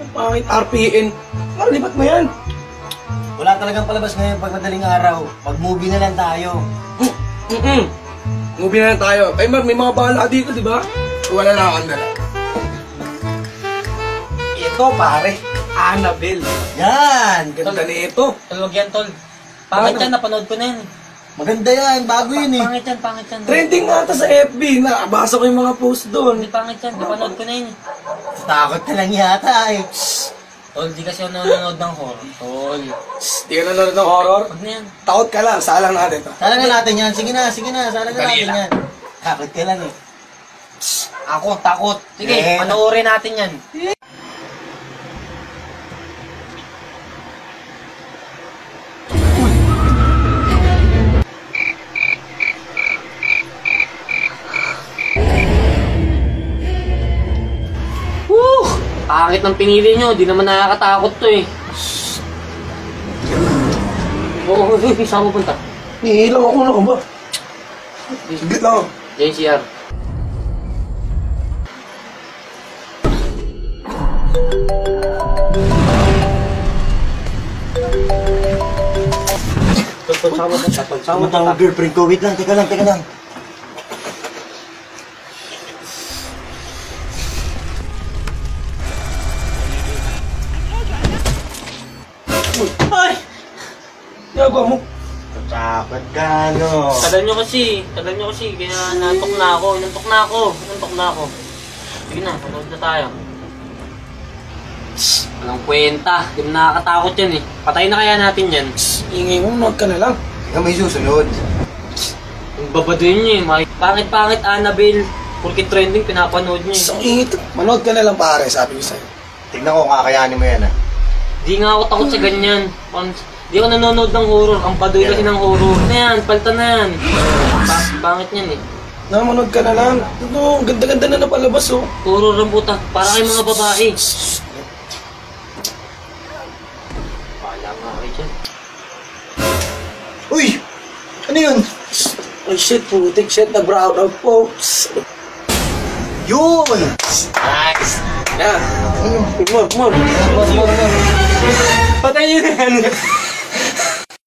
Ang pangit, RPN. Maralipat mo yan. Wala talagang palabas ngayon pag madaling araw. Pag-movie na lang tayo. Movie na lang tayo. Ay, Mar, may mga bahala dito, di ba? Wala na akong dala. Ito, pare. Annabelle. Yan! Ganda na ito. Tol, wag yan, tol. Pangit yan, napanood ko na yan. Maganda yan, bago yun eh. Pangit yan. Trending nga ito sa FB. Nakabasa ko yung mga post doon. Hindi pangit yan, napanood ko na yan. Takot ka lang yata eh. Tol, di kasi ako nanonood ng horror. Tol. Di ka nanonood ng horror? Wag na yan. Takot ka lang. Salang natin ito. Salangan natin yan. Sige na. Salangan Dali natin lang. yan. Takot ka lang eh. Ako, takot. Sige, Eh, panoorin natin yan. Pangit ng pinili nyo, di naman nakakatakot to eh. Oo, saan mo punta? Nihilang ako na ka ba? Sigit lang. JCR. Saan mo tawag girlfriend ko? Wait lang, teka lang. Ay! Yagawa mo. Takot ka, no? Tagal nyo kasi, kaya nantok na ako. Sige na, panood na tayo. Walang kwenta, di mo nakakatakot yan eh. Patay na kaya natin yan. Ingay mo, nood ka na lang. Ikaw may susunod. Ang babadoy nyo eh, pangit Annabelle. Porkit trending, pinapanood nyo eh. Isang ingit. Manood ka na lang pare, sabi ko sa'yo. Tignan ko, kakayanin mo yan ah. Di nga ako takot sa ganyan. Di ako nanonood ng horror. Ang baduy kasi ng horror. Na yan, palta na yan. Pangit niyan eh. Manood ka na lang. Ito, ganda-ganda na napalabas oh. Horror ang puta. Para kayong mga babae. Pala nga kayo dyan. Uy! Ano yun? Ay shit, putik shit na brown out folks. Yun! Nice! Yan. More. Patay nyo na yan.